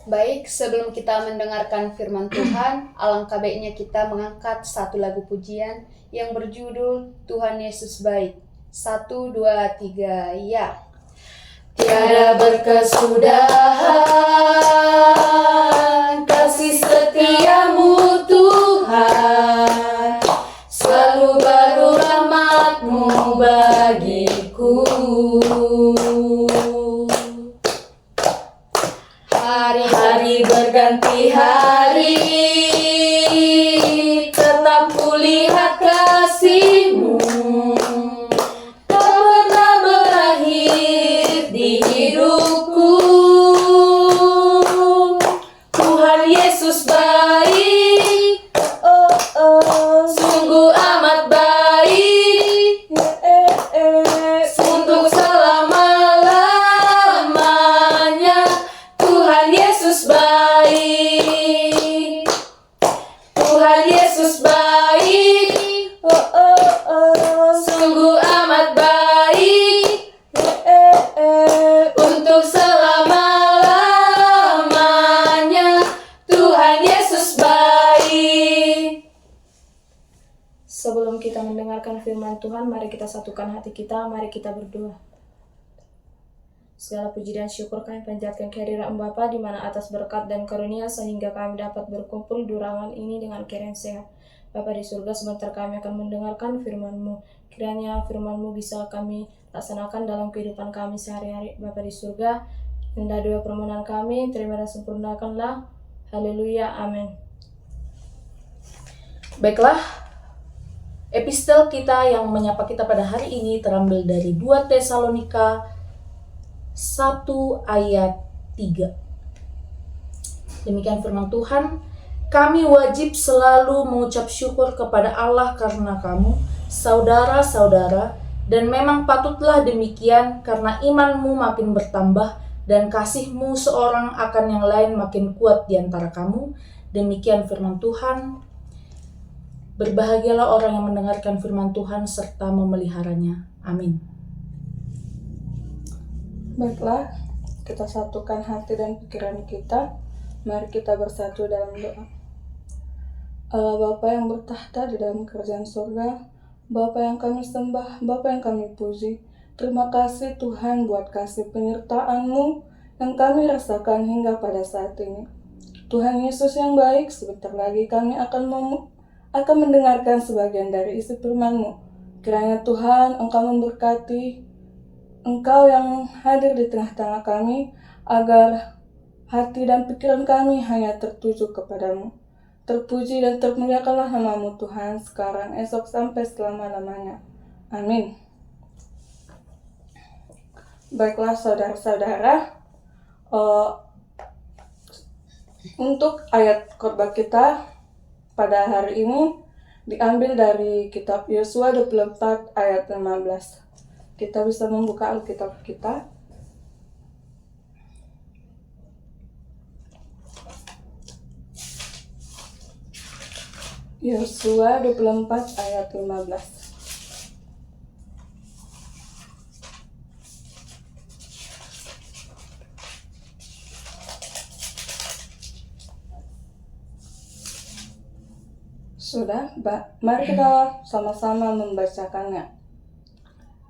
Baik, sebelum kita mendengarkan firman Tuhan, alangkah baiknya kita mengangkat satu lagu pujian yang berjudul Tuhan Yesus Baik. 1, 2, 3, ya. Tiada berkesudahan kasih setiamu Tuhan, selalu baru rahmat-Mu bagiku. Hari-hari berganti hari, tetap kulihat kasih-Mu, tak pernah berakhir di hidupku. Tuhan Yesus baik, sungguh amat baik, untuk selama-lamanya. Tuhan Yesus baik, Tuhan Yesus baik, sungguh amat baik, untuk selama-lamanya. Tuhan Yesus baik. Sebelum kita mendengarkan firman Tuhan, mari kita satukan hati kita, mari kita berdoa. Segala puji dan syukur kami panjatkan kehadirat Bapa, di mana atas berkat dan karunia sehingga kami dapat berkumpul di ruangan ini dengan keadaan sehat. Bapa di surga, sebentar kami akan mendengarkan firman-Mu. Kiranya firman-Mu bisa kami laksanakan dalam kehidupan kami sehari-hari. Bapa di surga, indah doa permohonan kami, terima dan sempurnakanlah. Haleluya, amin. Baiklah, epistel kita yang menyapa kita pada hari ini terambil dari 2 Tesalonika 1 ayat 3. Demikian firman Tuhan, kami wajib selalu mengucap syukur kepada Allah karena kamu, saudara-saudara, dan memang patutlah demikian karena imanmu makin bertambah dan kasihmu seorang akan yang lain makin kuat di antara kamu. Demikian firman Tuhan. Berbahagialah orang yang mendengarkan firman Tuhan serta memeliharanya. Amin. Baiklah, kita satukan hati dan pikiran kita. Mari kita bersatu dalam doa. Allah Bapa yang bertahta di dalam kerajaan surga, Bapa yang kami sembah, Bapa yang kami puji, terima kasih Tuhan buat kasih penyertaan-Mu yang kami rasakan hingga pada saat ini. Tuhan Yesus yang baik, sebentar lagi kami akan mendengarkan sebagian dari isi firman-Mu. Kiranya Tuhan, Engkau memberkati Engkau yang hadir di tengah-tengah kami, agar hati dan pikiran kami hanya tertuju kepadamu. Terpuji dan termuliakanlah nama-Mu Tuhan, sekarang, esok, sampai selama-lamanya. Amin. Baiklah saudara-saudara, untuk ayat khotbah kita pada hari ini diambil dari kitab Yosua 24 ayat 15. Kita bisa membuka Alkitab kita. Yosua 24 ayat 15. Sudah, mari kita sama-sama membacakannya.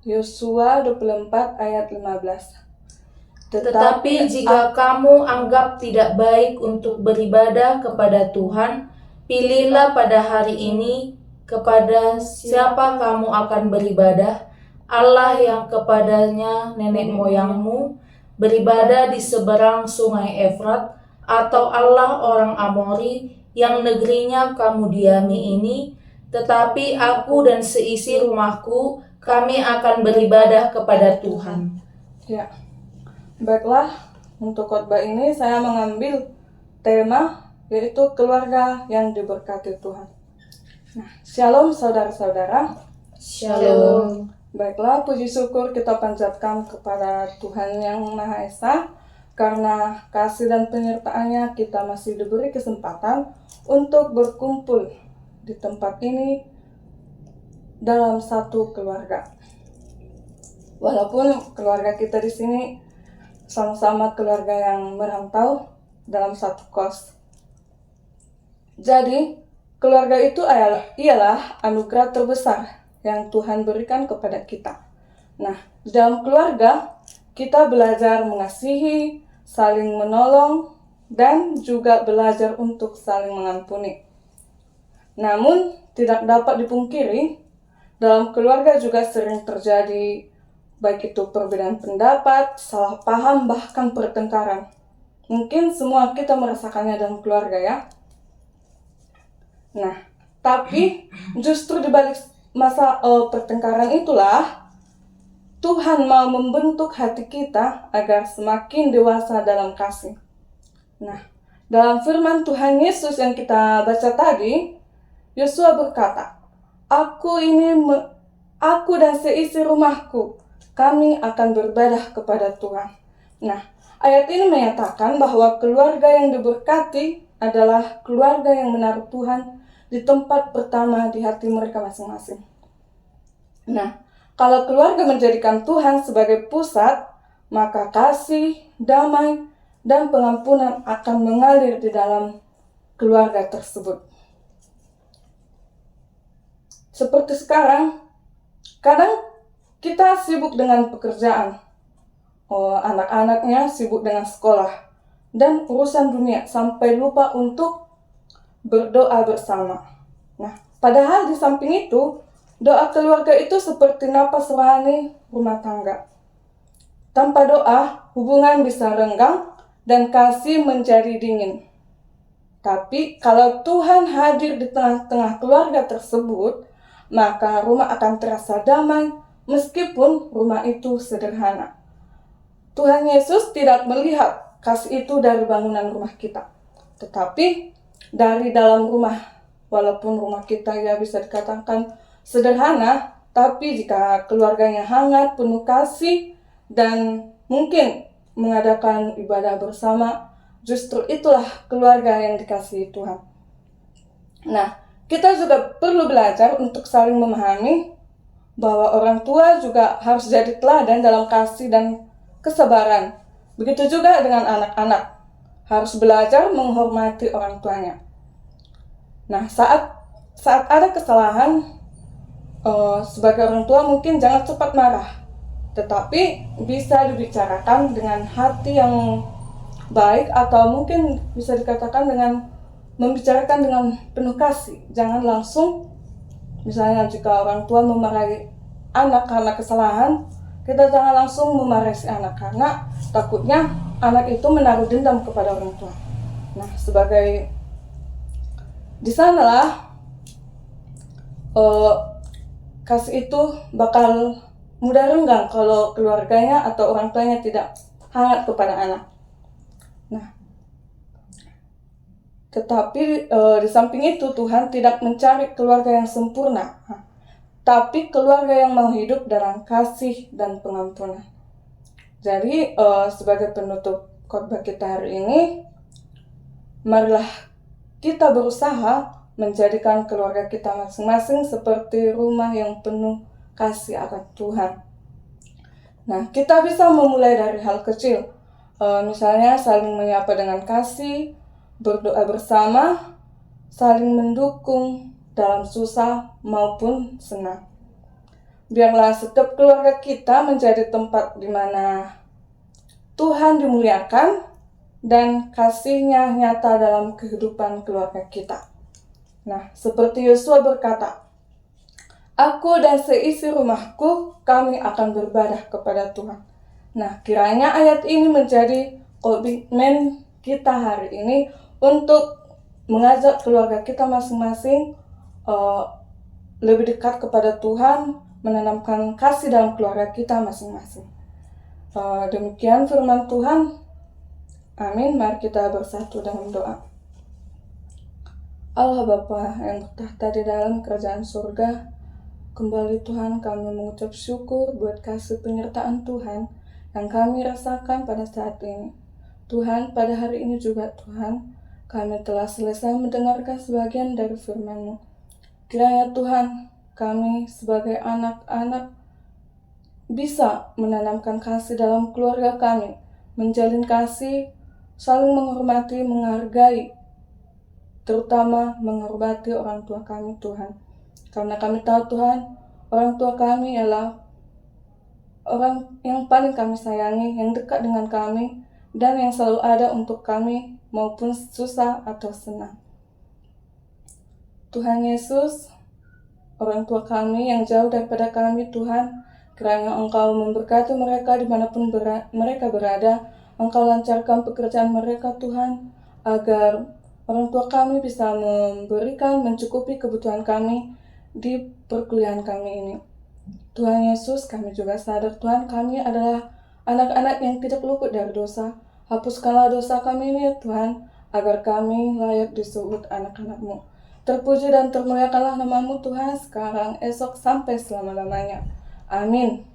Yosua 24 ayat 15. Tetapi jika kamu anggap tidak baik untuk beribadah kepada Tuhan, pilihlah pada hari ini kepada siapa kamu akan beribadah, Allah yang kepadanya nenek moyangmu beribadah di seberang sungai Efrat, atau Allah orang Amori yang negerinya kamu diami ini. Tetapi aku dan seisi rumahku, kami akan beribadah kepada Tuhan. Ya, baiklah, untuk khotbah ini saya mengambil tema yaitu keluarga yang diberkati Tuhan. Nah, shalom saudara-saudara. Shalom. Baiklah, puji syukur kita panjatkan kepada Tuhan yang Maha Esa, karena kasih dan penyertaan-Nya kita masih diberi kesempatan untuk berkumpul di tempat ini dalam satu keluarga. Walaupun keluarga kita di sini sama-sama keluarga yang merantau dalam satu kos. Jadi, keluarga itu ialah anugerah terbesar yang Tuhan berikan kepada kita. Nah, di dalam keluarga, kita belajar mengasihi, saling menolong, dan juga belajar untuk saling mengampuni. Namun, tidak dapat dipungkiri, dalam keluarga juga sering terjadi baik itu perbedaan pendapat, salah paham, bahkan pertengkaran. Mungkin semua kita merasakannya dalam keluarga ya. Nah, tapi justru di balik masa pertengkaran itulah Tuhan mau membentuk hati kita agar semakin dewasa dalam kasih. Nah, dalam firman Tuhan Yesus yang kita baca tadi, Yosua berkata, Aku dan seisi rumahku, kami akan beribadah kepada Tuhan. Nah, ayat ini menyatakan bahwa keluarga yang diberkati adalah keluarga yang menaruh Tuhan di tempat pertama di hati mereka masing-masing. Nah, kalau keluarga menjadikan Tuhan sebagai pusat, maka kasih, damai, dan pengampunan akan mengalir di dalam keluarga tersebut. Seperti sekarang, kadang kita sibuk dengan pekerjaan, anak-anaknya sibuk dengan sekolah, dan urusan dunia sampai lupa untuk berdoa bersama. Nah, padahal di samping itu, doa keluarga itu seperti napas rohani rumah tangga. Tanpa doa, hubungan bisa renggang dan kasih menjadi dingin. Tapi kalau Tuhan hadir di tengah-tengah keluarga tersebut, maka rumah akan terasa damai meskipun rumah itu sederhana. Tuhan Yesus tidak melihat kasih itu dari bangunan rumah kita, tetapi dari dalam rumah. Walaupun rumah kita ya bisa dikatakan sederhana, tapi jika keluarganya hangat, penuh kasih, dan mungkin mengadakan ibadah bersama, justru itulah keluarga yang dikasihi Tuhan. Nah, kita juga perlu belajar untuk saling memahami bahwa orang tua juga harus jadi teladan dalam kasih dan kesabaran. Begitu juga dengan anak-anak, harus belajar menghormati orang tuanya. Nah, saat ada kesalahan, sebagai orang tua mungkin jangan cepat marah, tetapi bisa dibicarakan dengan hati yang baik, atau mungkin bisa dikatakan dengan membicarakan dengan penuh kasih. Jangan langsung, misalnya jika orang tua memarahi anak karena kesalahan, kita jangan langsung memarahi si anak, karena takutnya anak itu menaruh dendam kepada orang tua. Nah, sebagai di sanalah kasih itu bakal mudah renggang kalau keluarganya atau orang tuanya tidak hangat kepada anak. Nah, tetapi di samping itu Tuhan tidak mencari keluarga yang sempurna, tapi keluarga yang mau hidup dalam kasih dan pengampunan. Jadi sebagai penutup khotbah kita hari ini, marilah kita berusaha menjadikan keluarga kita masing-masing seperti rumah yang penuh kasih akan Tuhan. Nah, kita bisa memulai dari hal kecil, misalnya saling menyapa dengan kasih, berdoa bersama, saling mendukung dalam susah maupun senang. Biarlah setiap keluarga kita menjadi tempat di mana Tuhan dimuliakan dan kasih-Nya nyata dalam kehidupan keluarga kita. Nah, seperti Yosua berkata, Aku dan seisi rumahku, kami akan beribadah kepada Tuhan. Nah, kiranya ayat ini menjadi komitmen kita hari ini untuk mengajak keluarga kita masing-masing lebih dekat kepada Tuhan, menanamkan kasih dalam keluarga kita masing-masing. Demikian firman Tuhan. Amin. Mari kita bersatu dalam doa. Allah Bapa yang bertahta di dalam kerajaan surga, kembali Tuhan kami mengucap syukur buat kasih penyertaan Tuhan yang kami rasakan pada saat ini. Tuhan, pada hari ini juga Tuhan, kami telah selesai mendengarkan sebagian dari firman-Mu. Kiranya Tuhan, kami sebagai anak-anak bisa menanamkan kasih dalam keluarga kami, menjalin kasih saling menghormati, menghargai, terutama menghormati orang tua kami Tuhan. Karena kami tahu Tuhan, orang tua kami adalah orang yang paling kami sayangi, yang dekat dengan kami, dan yang selalu ada untuk kami maupun susah atau senang. Tuhan Yesus, orang tua kami yang jauh daripada kami Tuhan, kiranya Engkau memberkati mereka dimanapun mereka berada. Engkau lancarkan pekerjaan mereka Tuhan, agar orang tua kami bisa mencukupi kebutuhan kami di perkuliahan kami ini. Tuhan Yesus, kami juga sadar Tuhan, kami adalah anak-anak yang tidak luput dari dosa. Hapuskanlah dosa kami ini ya Tuhan, agar kami layak disebut anak-anak-Mu. Terpuji dan termuliakanlah nama-Mu Tuhan, sekarang, esok, sampai selama-lamanya. Amin.